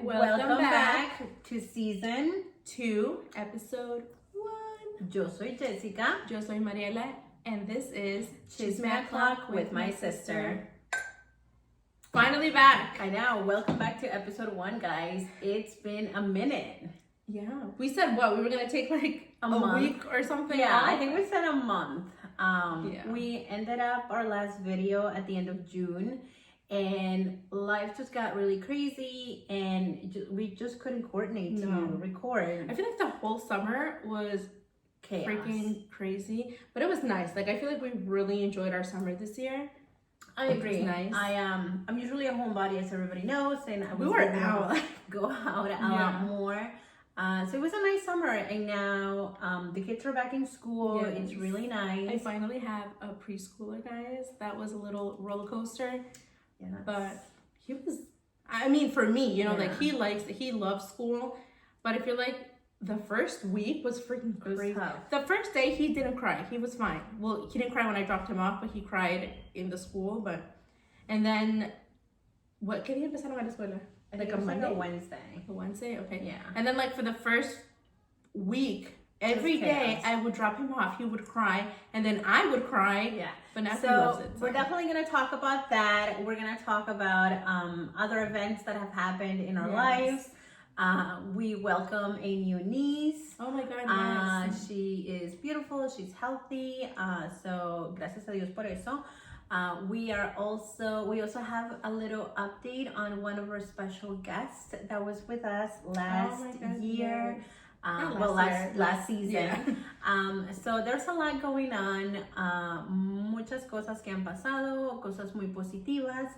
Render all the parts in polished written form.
Welcome back to season 2, episode 1. Yo soy Jessica. Yo soy Mariela, and this is Chisme O'Clock with my sister. Finally back. I know. Welcome back to episode 1, guys. It's been a minute. Yeah. We said what? We were going to take like a week or something? Yeah, off? I think we said a month. Yeah. We ended up our last video at the end of June. And life just got really crazy, and we just couldn't coordinate to record. I feel like the whole summer was chaos. Freaking crazy, but it was nice. Like I feel like we really enjoyed our summer this year. I agree. It was nice. I'm usually a homebody, as everybody knows, and I was we were out, go out a lot more. So it was a nice summer, and now the kids are back in school. Yes. It's really nice. I finally have a preschooler, guys. That was a little roller coaster. Yeah, but he was, I mean, for me, you know, like he loves school, but I feel like the first week was freaking crazy. The first day he didn't cry. He was fine. Well, he didn't cry when I dropped him off, but he cried in the school. And then, ¿qué día empezaron a la escuela? Like a Monday? Like a Wednesday. A Wednesday? Okay. Yeah. And then like for the first week, every day I would drop him off, he would cry, and then I would cry. Yeah. But now he loves it. We're definitely going to talk about that. We're going to talk about other events that have happened in our lives. We welcome a new niece. Oh my God, yes. She is beautiful. She's healthy. So gracias a Dios por eso. We also have a little update on one of our special guests that was with us last year. Yes. Last season. Yeah. So there's a lot going on, muchas cosas que han pasado, cosas muy positivas,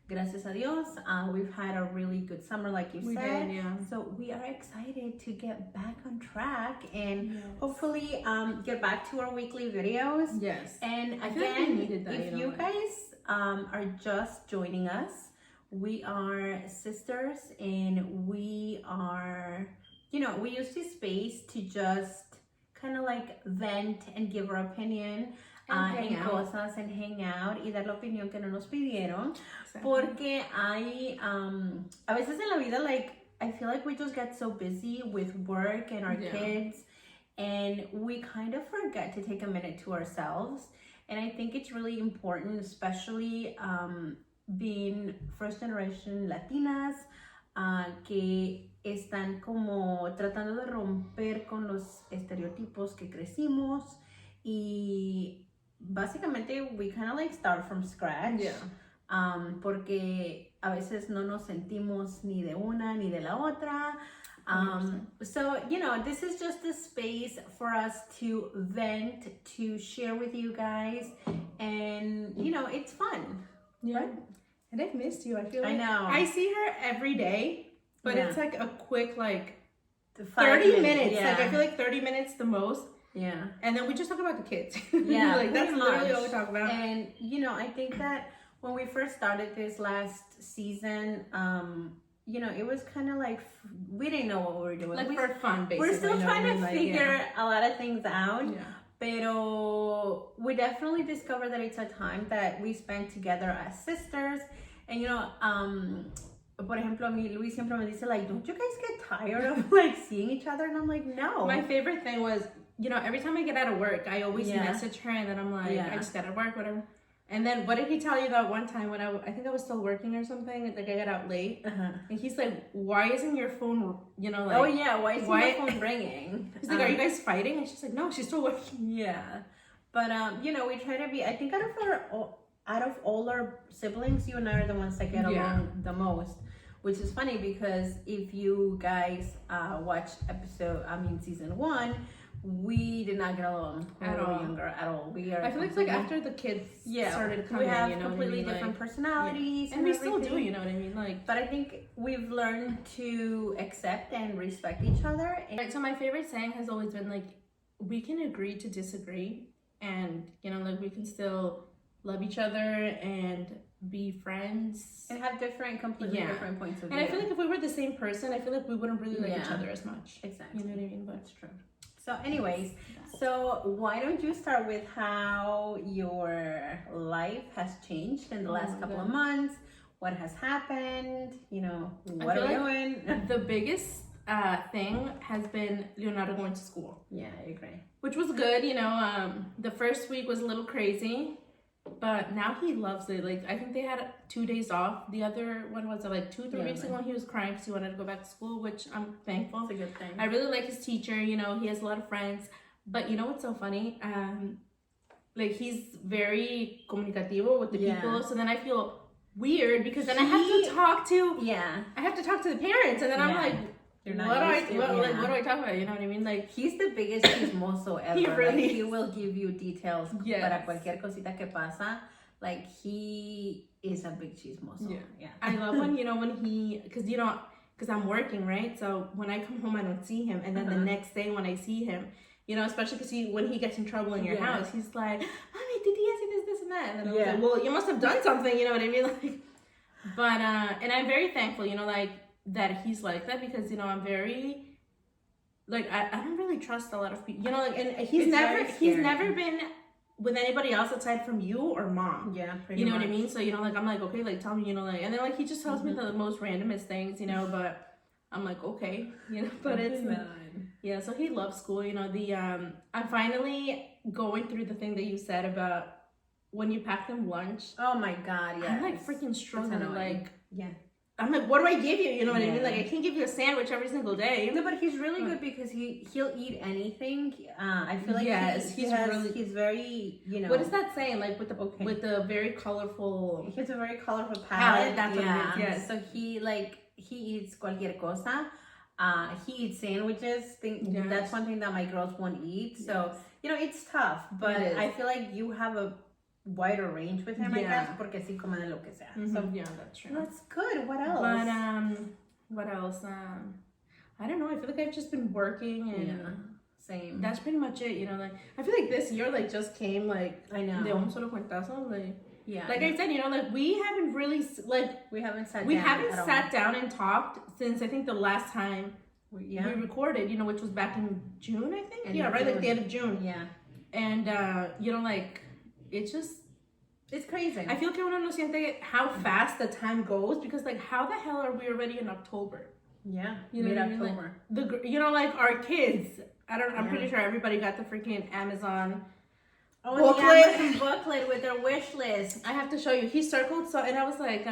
gracias a Dios. We've had a really good summer, like you said. Yeah. So we are excited to get back on track and hopefully get back to our weekly videos. Yes. And I again, needed that, if you guys are just joining us, we are sisters, and we are, we use this space to just kind of like vent and give our opinion en cosas and hang out y dar la opinión que no nos pidieron. Exactly. Porque hay, a veces en la vida, like, I feel like we just get so busy with work and our kids, and we kind of forget to take a minute to ourselves. And I think it's really important, especially being first generation Latinas, que están como tratando de romper con los estereotipos que crecimos, y básicamente we kind of like start from scratch. Porque a veces no nos sentimos ni de una ni de la otra. So, this is just a space for us to vent, to share with you guys, and it's fun. Yeah. And I've missed you. I feel like I know. I see her every day, but it's like a quick 30 minutes. Yeah. Like I feel like 30 minutes the most. Yeah. And then we just talk about the kids. Yeah. Like that's literally all we talk about. And I think that when we first started this last season, it was kind of like we didn't know what we were doing. Like for fun, basically. We're still trying to figure a lot of things out. Yeah. Pero we definitely discovered that it's a time that we spend together as sisters. And por ejemplo, a mí Luis siempre me dice, like, don't you guys get tired of like seeing each other? And I'm like, no. My favorite thing was, every time I get out of work, I always message her, and then I'm like, I just got to work, whatever. And then what did he tell you that one time when I think I was still working or something, like I got out late, and he's like, why isn't your phone, like, oh yeah, why isn't your phone ringing? He's like, are you guys fighting? And she's like, no, she's still working. Yeah, but we try to be, I think out of all our siblings, you and I are the ones that get along the most, which is funny because if you guys watched season 1, we did not get along when we were younger at all. I feel like after the kids started coming, we have completely different personalities, and we still do. You know what I mean? Like, but I think we've learned to accept and respect each other. Right. So my favorite saying has always been like, we can agree to disagree, and like we can still love each other and be friends and have completely different points of view. And I feel like if we were the same person, I feel like we wouldn't really like each other as much. Exactly. You know what I mean? But that's true. So anyways, so why don't you start with how your life has changed in the last couple of months? what has happened, you know, what I are we feel doing? The biggest thing has been Leonardo going to school. Yeah, I agree. Which was good, you know. The first week was a little crazy, but now he loves it. Like, I think they had 2 days off. The other one was like 2-3 weeks ago. He was crying because he wanted to go back to school, which I'm thankful. It's a good thing. I really like his teacher. You know, he has a lot of friends. But you know what's so funny? Like, he's very comunicativo with the people. So then I feel weird because then I have to talk to the parents, and then I'm like, what do I talk about? You know what I mean? Like, he's the biggest chismoso ever. He really like, he will give you details para Yes. cualquier cosita que pasa. Like, he is a big chismoso. Yeah. I love when, you know, when he, because I'm working, right? So when I come home, I don't see him. And then the next day when I see him, you know, especially because when he gets in trouble in your house, he's like, Mommy, did he say this, and that? And then I was like, well, you must have done something, you know what I mean? Like, but, and I'm very thankful, you know, like, that he's like that because, you know, I'm very, like, I don't really trust a lot of people, you know, like, and he's never been with anybody else aside from you or mom. Yeah, pretty much. What I mean? So, you know, like, I'm like, okay, like, tell me, you know, like, and then, like, he just tells me the most randomest things, you know, but I'm like, okay, you know, but it's yeah, so he loves school, you know, I'm finally going through the thing that you said about when you pack them lunch. Oh my God, yeah. I'm like freaking struggling, like, yeah. I'm like, what do I give you? You know what I mean? Like, I can't give you a sandwich every single day. No, but he's really good because he'll eat anything. I feel like he's very, you know. What is that saying? Like with the very colorful. He has a very colorful palate. That's what it is. Yes. So he eats cualquier cosa. He eats sandwiches. That's one thing that my girls won't eat. So you know, it's tough, but I feel like you have a wider range with him, I guess, porque así come de lo que sea. So yeah, that's true. That's good. What else? But what else? I don't know. I feel like I've just been working and same. That's pretty much it. You know, like I feel like this year like just came like I know. De un solo cuentazo, like. Yeah. Like I said, you know, like we haven't really we haven't sat down and talked since I think the last time we recorded, you know, which was back in June, I think. Right, like the end of June. Yeah. And you know, like it's crazy. I feel que uno no siente how fast the time goes because like how the hell are we already in October? Yeah. You know Mid-October. Like, you know, like our kids. I'm pretty sure everybody got the freaking Amazon. Oh, the Amazon booklet with their wish list. I have to show you. He circled and I was like,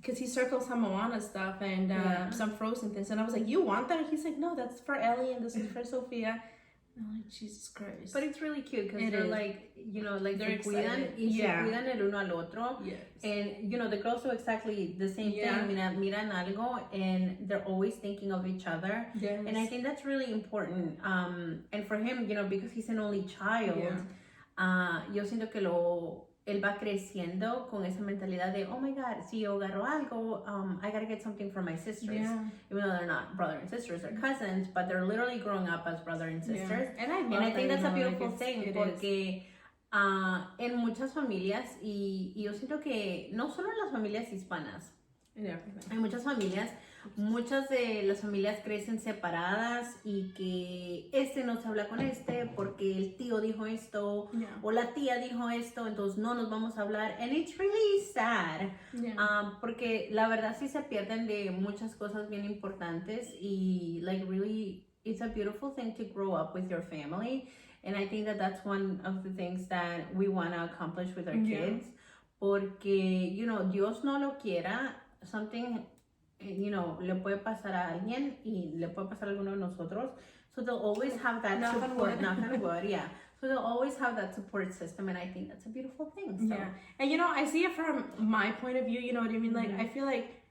because he circled some Moana stuff and some Frozen things, and I was like, you want that? He's like, no, that's for Ellie and this is for Sophia. And I'm like, Jesus Christ. But it's really cute because they're like, you know, like they're cuidan el uno al otro. Yes. And you know, the girls do exactly the same thing. Miran algo and they're always thinking of each other. Yes. And I think that's really important. And for him, you know, because he's an only child, yo siento que él va creciendo con esa mentalidad de, oh my God, si yo agarro algo, I gotta get something for my sisters. Even though they're not brother and sisters, they're cousins, but they're literally growing up as brother and sisters. And I think that's a beautiful thing porque en muchas familias, y yo siento que no solo en las familias hispanas, hay muchas de las familias crecen separadas y que no se habla con porque el tío dijo esto o la tía dijo esto, entonces no nos vamos a hablar. And it's really sad porque la verdad sí se pierden de muchas cosas bien importantes y like really it's a beautiful thing to grow up with your family, and I think that that's one of the things that we want to accomplish with our kids porque, you know, Dios no lo quiera, something, you know, le puede pasar a alguien y le puede pasar a alguno de nosotros. So they'll always have that support. Knock on wood, yeah. So they'll always have that support system, and I think that's a beautiful thing. So. Yeah. And, you know, I see it from my point of view, you know what I mean? Like, I feel like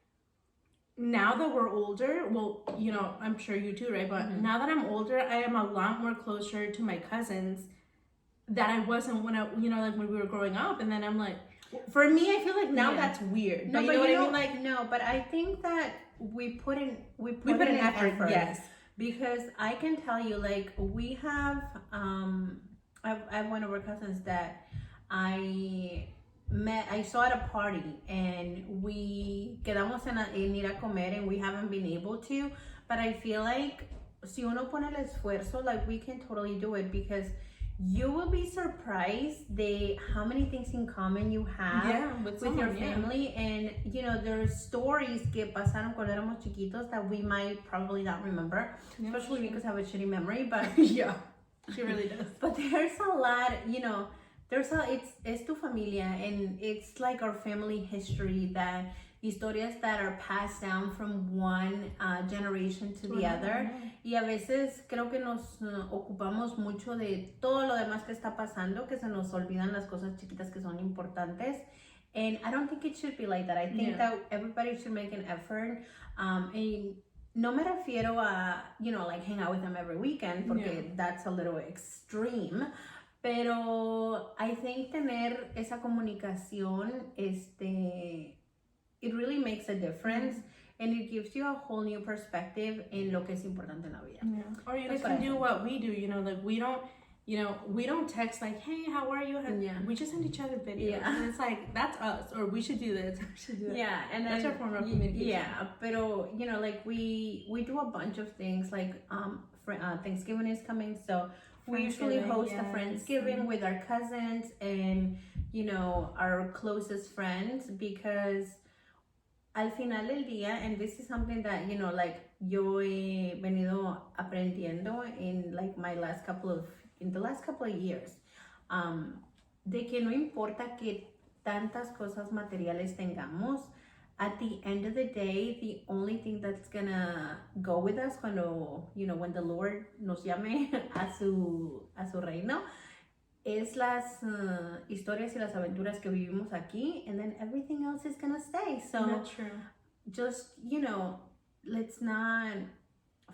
now that we're older, well, you know, I'm sure you too, right? But now that I'm older, I am a lot more closer to my cousins that I wasn't when when we were growing up. And then I'm like, for me, I feel like now that's weird. No, but you know what I mean? Like, no, but I think that we put in effort. Yes. Because I can tell you, like, we have, I have one of our cousins that I saw at a party, and we quedamos en ir a comer, and we haven't been able to, but I feel like si uno pone el esfuerzo, like, we can totally do it because you will be surprised how many things in common you have with your family. And you know, there's stories que pasaron cuando éramos chiquitos that we might probably not remember, especially because I have a shitty memory, but yeah, she really does. But there's a lot, you know, it's tu familia, and it's like our family history, that historias that are passed down from one generation to the other. Y a veces creo que nos ocupamos mucho de todo lo demás que está pasando, que se nos olvidan las cosas chiquitas que son importantes. And I don't think it should be like that. I think that everybody should make an effort. And no me refiero a, you know, like hang out with them every weekend, porque that's a little extreme. Pero I think tener esa comunicación, it really makes a difference, and it gives you a whole new perspective in lo que es importante en la vida. Yeah. Or you can do what we do, you know, like we don't text like, hey, how are you? We just send each other videos. And it's like, that's us, or we should do this, we should do that. Yeah, and that's our form of communication. Yeah, pero, you know, like we do a bunch of things, like Thanksgiving is coming, so we usually host a Friendsgiving with our cousins and, you know, our closest friends, because al final del día, and this is something that, you know, like yo he venido aprendiendo in like in the last couple of years, de que no importa que tantas cosas materiales tengamos, at the end of the day, the only thing that's gonna go with us cuando, you know, when the Lord nos llame a su reino, es las historias y las aventuras que vivimos aquí, and then everything else is gonna stay. So that's true. Just, you know, let's not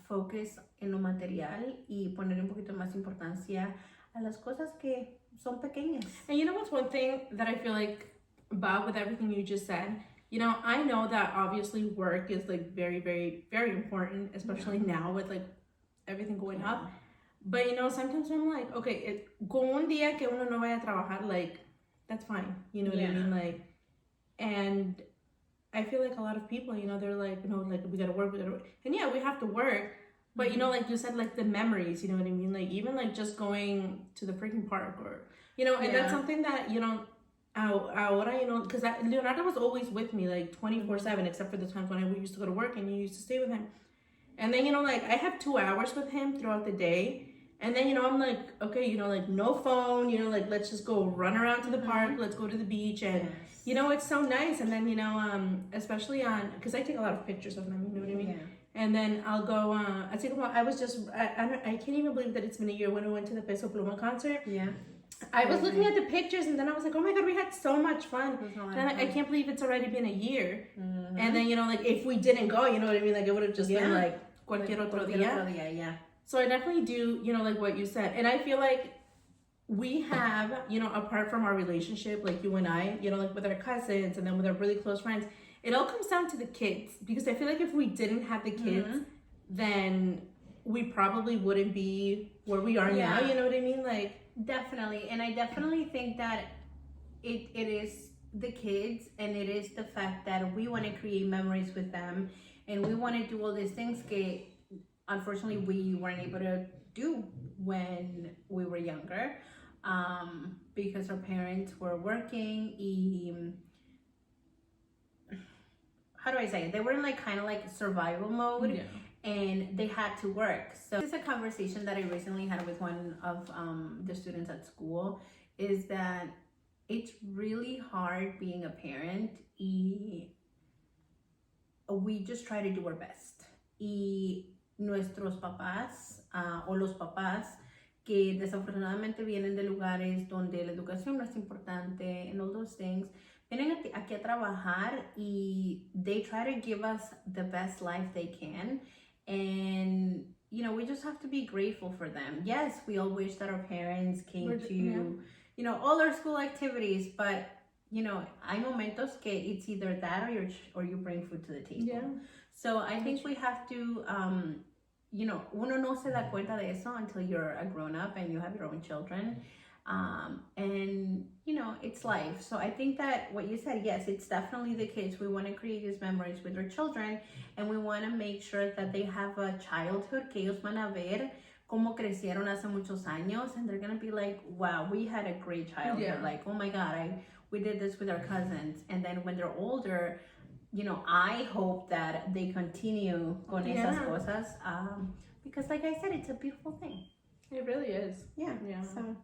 focus en lo material y poner un poquito más importancia a las cosas que son pequeñas. And you know what's one thing that I feel like, Bob, with everything you just said, you know, I know that obviously work is like very, very, very important, especially now with like everything going up. But you know, sometimes I'm like, okay, con un día que uno no vaya a trabajar, like, that's fine. You know what I mean? Like, and I feel like a lot of people, you know, they're like, you know, like, we gotta work. And yeah, we have to work. But you know, like you said, like the memories, you know what I mean? Like even like just going to the freaking park, or, you know, and that's something that, you know, ahora, you know, because Leonardo was always with me like 24/7, except for the times when I used to go to work and you used to stay with him. And then, you know, like I have 2 hours with him throughout the day. And then, you know, I'm like, okay, you know, like no phone, you know, like let's just go run around to the park, let's go to the beach. And, you know, it's so nice. And then, you know, especially because I take a lot of pictures of them, you know what I mean? Yeah. And then I'll go, I can't even believe that it's been a year when we went to the Peso Pluma concert. Yeah. I was looking at the pictures and then I was like, oh my God, we had so much fun. And I can't believe it's already been a year. Mm-hmm. And then, you know, like if we didn't go, you know what I mean? Like it would have just been like cualquier otro día. Yeah. So I definitely do, you know, like what you said. And I feel like we have, you know, apart from our relationship, like you and I, you know, like with our cousins and then with our really close friends, it all comes down to the kids. Because I feel like if we didn't have the kids, then we probably wouldn't be where we are now. You know what I mean? Like, definitely. And I definitely think that it is the kids, and it is the fact that we want to create memories with them, and we want to do all these things that unfortunately we weren't able to do when we were younger, because our parents were working. How do I say it? They were in like kind of like survival mode. And they had to work. So this is a conversation that I recently had with one of the students at school, is that it's really hard being a parent, y we just try to do our best. Y nuestros papás o los papás que desafortunadamente vienen de lugares donde la educación no es importante and all those things, vienen aquí a trabajar, y they try to give us the best life they can. And, you know, we just have to be grateful for them. Yes, we all wish that our parents came to, you know, all our school activities, but, you know, hay momentos que it's either that or you bring food to the table. Yeah. So I think we have to, you know, uno no se da cuenta de eso until you're a grown-up and you have your own children. And, you know, it's life. So I think that what you said, yes, it's definitely the kids. We want to create these memories with our children, and we want to make sure that they have a childhood que ellos van a ver cómo crecieron hace muchos años, and they're gonna be like, wow, we had a great childhood. Like, oh my God, we did this with our cousins. And then when they're older, I hope that they continue con esas cosas. Because like I said, it's a beautiful thing. It really is. Yeah. So,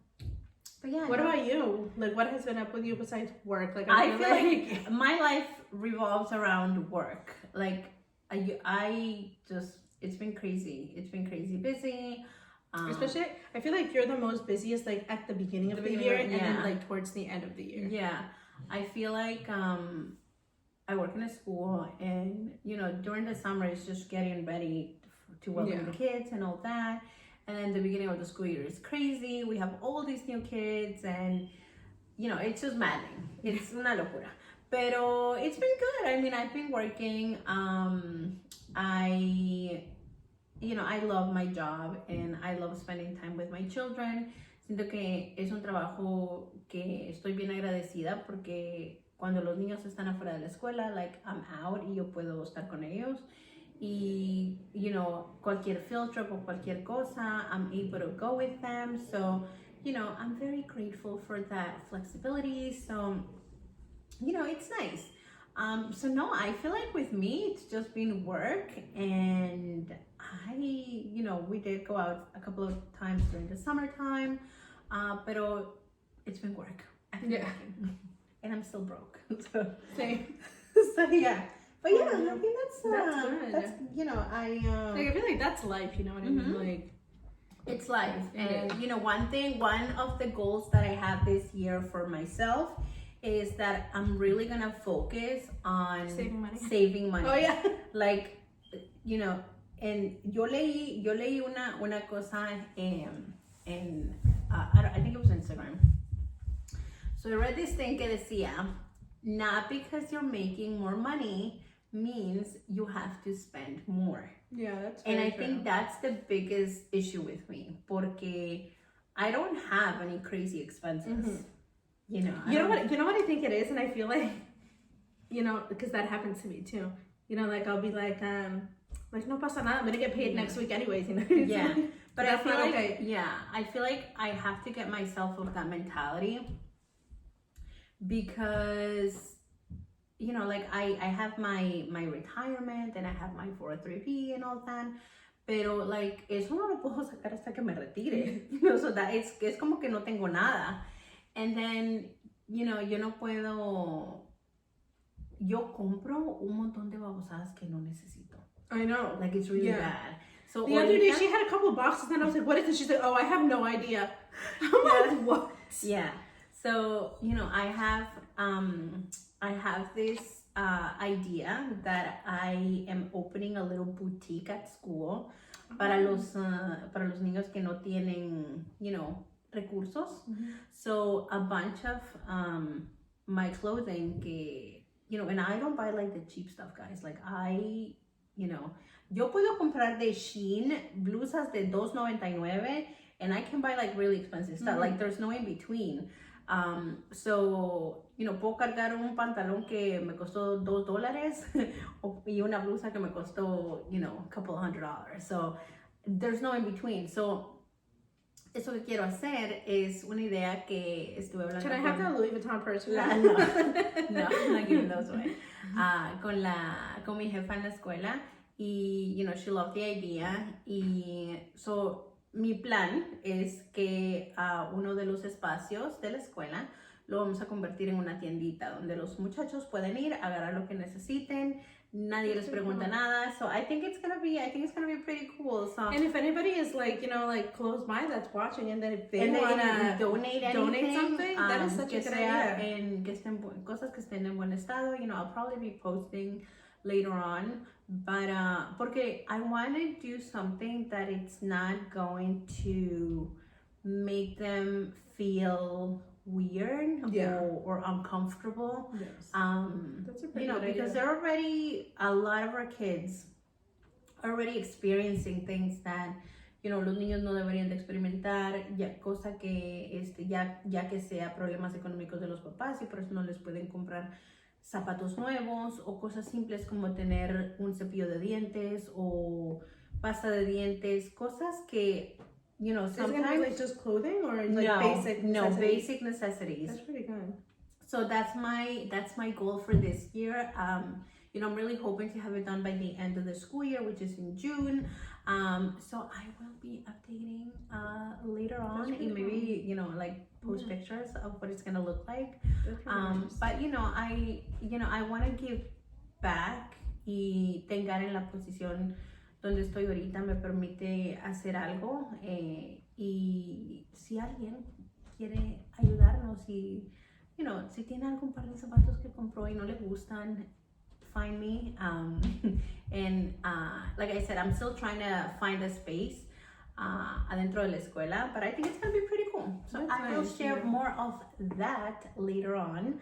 but yeah. What about you? Like, what has been up with you besides work? Like, I feel like my life revolves around work. Like, I just, it's been crazy. It's been crazy busy. Especially, I feel like you're the most busiest, like, at the beginning of the year and then, like, towards the end of the year. Yeah. I feel like I work in a school, and, during the summer, it's just getting ready to welcome the kids and all that. And then the beginning of the school year is crazy. We have all these new kids, and, it's just maddening. It's una locura. Pero it's been good. I mean, I've been working. I love my job, and I love spending time with my children. Siento que es un trabajo que estoy bien agradecida porque cuando los niños están afuera de la escuela, like, I'm out y yo puedo estar con ellos. Y, cualquier field trip o cualquier cosa, I'm able to go with them. So, I'm very grateful for that flexibility. So, it's nice. So no, I feel like with me, it's just been work, and we did go out a couple of times during the summertime, pero it's been work. And I'm still broke. So, same. So yeah. But yeah, I think that's good. That's I feel like that's life, you know what I mean? Like, it's life. And one of the goals that I have this year for myself is that I'm really gonna focus on saving money. Oh yeah. Like, and yo leí una cosa en I think it was Instagram. So I read this thing que decía, not because you're making more money means you have to spend more. Yeah, that's and I think that's the biggest issue with me, porque I don't have any crazy expenses. You know what I think it is, and I feel like, because that happens to me too. Like I'll be like no pasa nada, I'm gonna get paid next week anyways, Yeah. But I feel like I feel like I have to get myself of that mentality, because like I have my retirement, and I have my 403b and all that, pero like eso no lo puedo sacar hasta que me retire, so that es como que no tengo nada. And then, yo no puedo, yo compro un montón de babosadas que no necesito. I know. Like, it's really bad. So the other day, she had a couple of boxes, and I was like, what is this? She's like, oh, I have no idea. I'm like, what? Yeah. So, I have this idea that I am opening a little boutique at school para los niños que no tienen, recursos. So a bunch of my clothing que, and I don't buy like the cheap stuff, guys. Like yo puedo comprar de Shein blusas de $2.99, and I can buy like really expensive stuff. Like, there's no in between. So, puedo cargar un pantalón que me costó $2 y una blusa que me costó, a couple of $100. So there's no in between. So eso que quiero hacer es una idea que estuve hablando. Can I have that Louis Vuitton purse? No, I'm not giving those away. Con mi jefa en la escuela, y, she loved the idea. Y so, mi plan es que uno de los espacios de la escuela lo vamos a convertir en una tiendita donde los muchachos pueden ir, agarrar lo que necesiten. Nadie les pregunta nada. So I think it's gonna be pretty cool. So, and if anybody is like, like close by that's watching, and then if they wanna donate something, that is such a good idea. And que estén cosas que estén en buen estado. I'll probably be posting later on, but porque I want to do something that it's not going to make them feel weird or uncomfortable. Yes. That's a pretty good because idea. they're already, a lot of our kids are already experiencing things that los niños no deberían de experimentar, cosa que ya que sea problemas económicos de los papás, y por eso no les pueden comprar zapatos nuevos, o cosas simples como tener un cepillo de dientes o pasta de dientes, cosas que you know, Is it gonna be sometimes like just clothing or like no, basic no necessities? basic necessities. That's pretty good. So that's my goal for this year. You know, I'm really hoping to have it done by the end of the school year, which is in June. So I will be updating later on, and maybe you know, like post pictures of what it's gonna look like. But you know, I want to give back y tengar en la posición donde estoy ahorita me permite hacer algo y si alguien quiere ayudarnos y you know, si tiene algún par de zapatos que compró y no le gustan, find me. And like I said, I'm still trying to find a space adentro de la escuela, but I think it's going to be pretty cool. So That's I will nice, share yeah. more of that later on.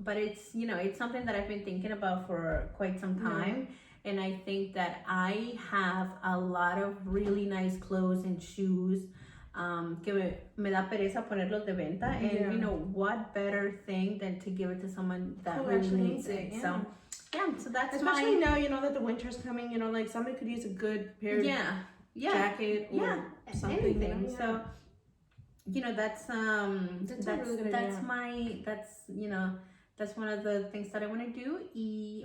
But it's, you know, it's something that I've been thinking about for quite some time. And I think that I have a lot of really nice clothes and shoes que me da pereza ponerlos de venta, and you know what better thing than to give it to someone that really needs it. Yeah. So so that's especially now, you know that the winter's coming, you know, like somebody could use a good pair of jacket or something, anything. You know? So you know that's you know that's one of the things that I want to do.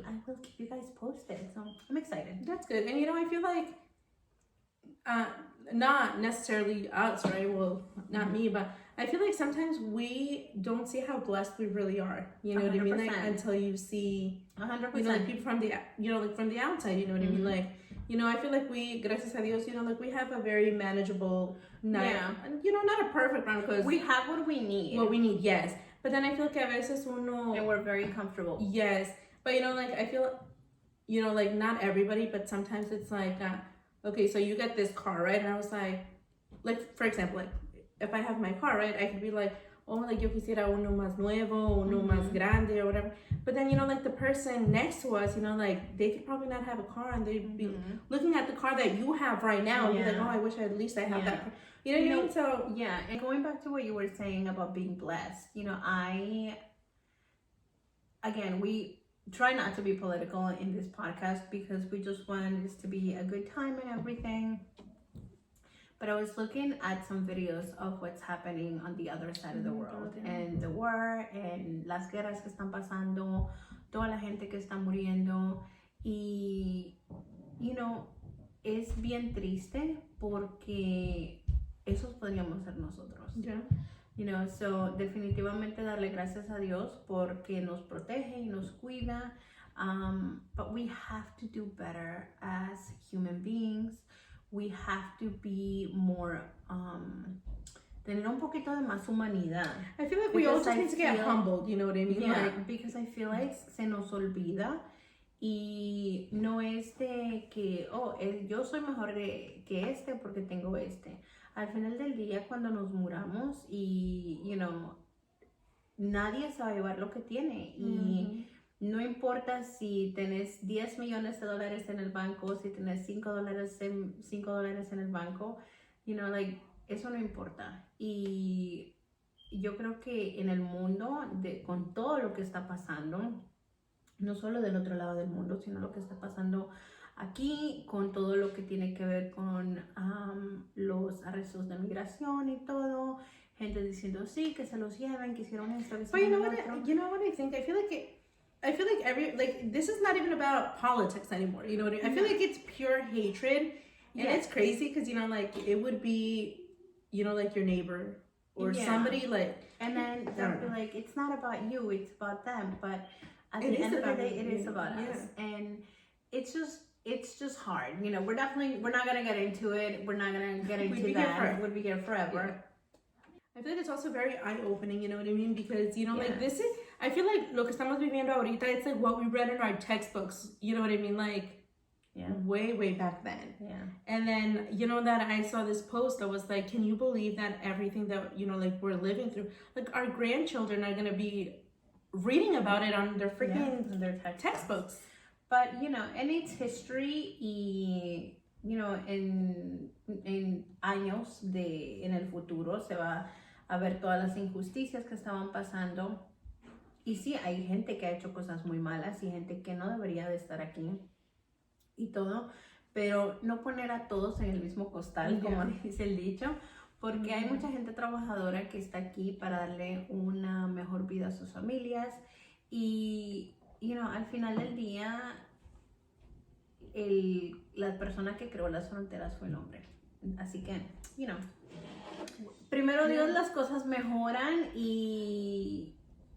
I will keep you guys posted. So I'm excited. That's good. And you know, I feel like not necessarily us, right? Well, not me, but I feel like sometimes we don't see how blessed we really are. You know 100%. What I mean? Like until you see 100%. You know, like people from the like from the outside. You know what I mean? Like, you know, I feel like we, gracias a Dios, you know, like we have a very manageable night. And you know, not a perfect round because we have what we need. What we need, yes. But then I feel like a veces uno and we're very comfortable. Yes, but you know, like I feel, you know, like not everybody, but sometimes it's like, okay, so you get this car, right? And I was like for example, like if I have my car, right, I could be like, oh, like yo quisiera uno más nuevo, uno más grande or whatever. But then, you know, like the person next to us, you know, like they could probably not have a car and they'd be looking at the car that you have right now and be like, oh, I wish at least I have that. You know what I mean? So yeah, and going back to what you were saying about being blessed, you know, we try not to be political in this podcast because we just want this to be a good time and everything. But I was looking at some videos of what's happening on the other side of the world, and the war, and las guerras que están pasando, toda la gente que está muriendo, y, you know, es bien triste porque esos podríamos ser nosotros. Yeah. You know, so definitivamente darle gracias a Dios porque nos protege y nos cuida. But we have to do better as human beings. We have to be more, tener un poquito de más humanidad. I feel like we all just need to get humbled, you know what I mean? Yeah, like, because I feel like se nos olvida y no es de que, yo soy mejor que este porque tengo este. Al final del día, cuando nos muramos y, you know, nadie se va a llevar lo que tiene. Y no importa si tenés $10 millones en el banco, si tenés $5 en el banco, you know, like, eso no importa. Y yo creo que en el mundo, con todo lo que está pasando, no solo del otro lado del mundo, sino lo que está pasando aquí, con todo lo que tiene que ver con los arrestos de migración y todo, gente diciendo sí, que se los lleven, que hicieron esto, que But you know what I think? I feel like this is not even about politics anymore. You know what I mean? I feel like it's pure hatred, and it's crazy because, you know, like it would be, you know, like your neighbor or somebody like, and then they'll be like, it's not about you, it's about them. But at the end of the day, it is about us, and it's just hard. You know, we're not gonna get into it. We're not gonna get into that. We'd be here forever. Yeah. I feel like it's also very eye-opening, you know what I mean? Because, you know, like this is, I feel like lo que estamos viviendo ahorita, it's like what we read in our textbooks, you know what I mean? Like, way back then. Yeah. And then, you know, that I saw this post that was like, can you believe that everything that, you know, like we're living through, like our grandchildren are going to be reading about it on their freaking their textbooks. But, you know, and it's history y, you know, en años en el futuro se va a ver todas las injusticias que estaban pasando. Y sí, hay gente que ha hecho cosas muy malas y gente que no debería de estar aquí y todo. pero no poner a todos en el mismo costal, como dice el dicho, porque hay mucha gente trabajadora que está aquí para darle una mejor vida a sus familias y, al final del día, la persona que creó las fronteras fue el hombre. Así que, primero Dios, las cosas mejoran y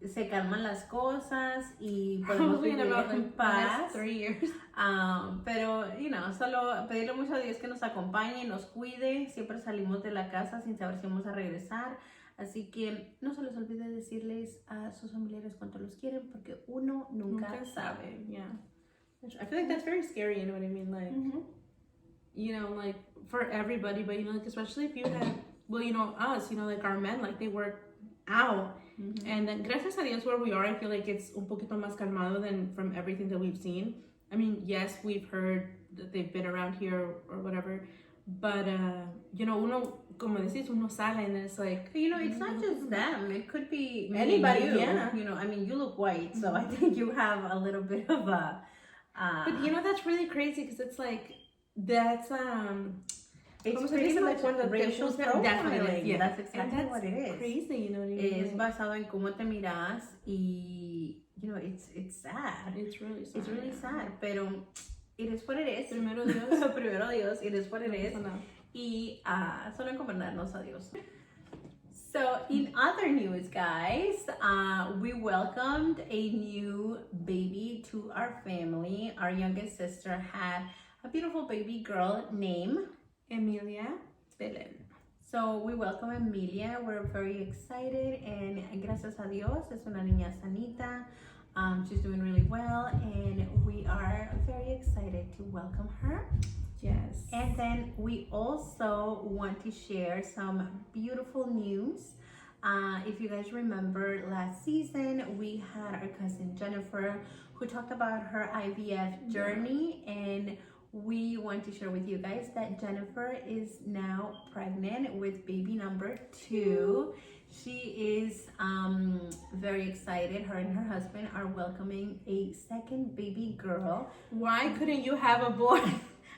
se calman las cosas y podemos vivir en paz. 3 years. Pero, solo pedirle mucho a Dios que nos acompañe, nos cuide. Siempre salimos de la casa sin saber si vamos a regresar. Así que no se les olvide decirles a sus familiares cuánto los quieren, porque uno nunca sabe. Yeah. I feel like that's very scary, you know what I mean? Like, like for everybody, but like especially if you have, well, us, like our men, like they work out. And then gracias a Dios where we are, I feel like it's un poquito más calmado than from everything that we've seen. I mean, yes, we've heard that they've been around here or whatever, but uno, como decís, uno sale and it's like, it's not just them, it could be anybody. Yeah. I mean, you look white, so I think you have a little bit of a but that's really crazy because it's like that's it's pretty much racial profiling. Yeah. That's exactly what it is. Crazy, you know what I mean? Es basado en cómo te miras y it's sad. It's really sad. It's really sad, pero it is what it is. Primero Dios. Primero Dios, it is what it is. Y solo encomendarnos a Dios. So in other news, guys, we welcomed a new baby to our family. Our youngest sister had a beautiful baby girl named Emilia Belen. So we welcome Emilia. We're very excited, and gracias a Dios, es una niña sanita. She's doing really well, and we are very excited to welcome her. Yes. And then we also want to share some beautiful news. If you guys remember last season, we had our cousin Jennifer who talked about her IVF journey, and we want to share with you guys that Jennifer is now pregnant with baby number 2. She is very excited. Her and her husband are welcoming a second baby girl. Why couldn't you have a boy?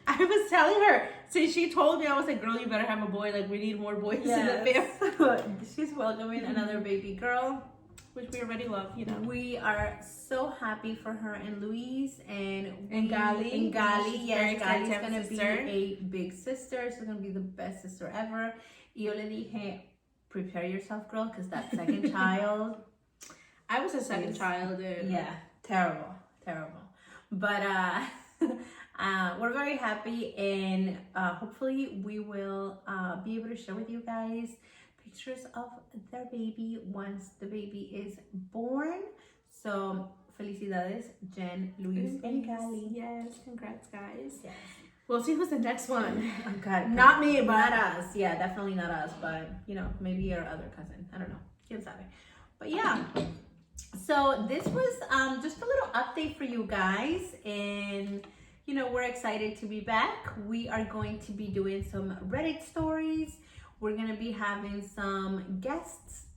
I was telling her, since she told me, I was like, girl, you better have a boy. Like, we need more boys in the family. She's welcoming another baby girl, which we already love, We are so happy for her and Luis and Gali. And Gali, yes, Gali's gonna be sister. a big sister. She's gonna be the best sister ever. Y yo le dije, prepare yourself, girl, because that second child. I was a second child. Yeah, terrible. But we're very happy, and hopefully we will be able to share with you guys pictures of their baby once the baby is born. So felicidades, Jen, Luis, and Gali. Yes, congrats, guys. Yes. We'll see who's the next one. Oh God, not me, but not us. Yeah, definitely not us. But maybe your other cousin. I don't know. Quién sabe. But yeah. So this was just a little update for you guys, and we're excited to be back. We are going to be doing some Reddit stories. We're going to be having some guests,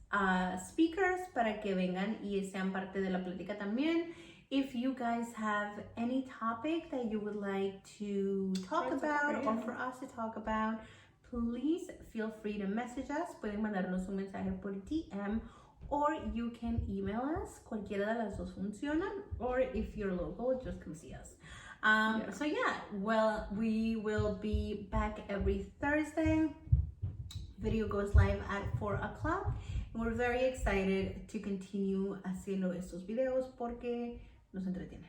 speakers, para que vengan y sean parte de la plática también. If you guys have any topic that you would like to talk about or for us to talk about, please feel free to message us. Pueden mandarnos un mensaje por DM, or you can email us. Cualquiera de las dos funcionan. Or if you're local, just come see us. So yeah, well, we will be back every Thursday. Video goes live at 4 o'clock. And we're very excited to continue haciendo estos videos porque nos entretiene.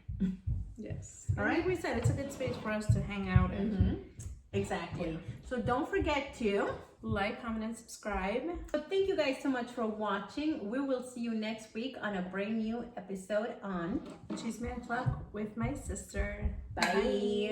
Yes. All right. Like we said, it's a good space for us to hang out in. Exactly. Yeah. So don't forget to like, comment, and subscribe. So thank you guys so much for watching. We will see you next week on a brand new episode on Chisme O'Clock with my sister. Bye.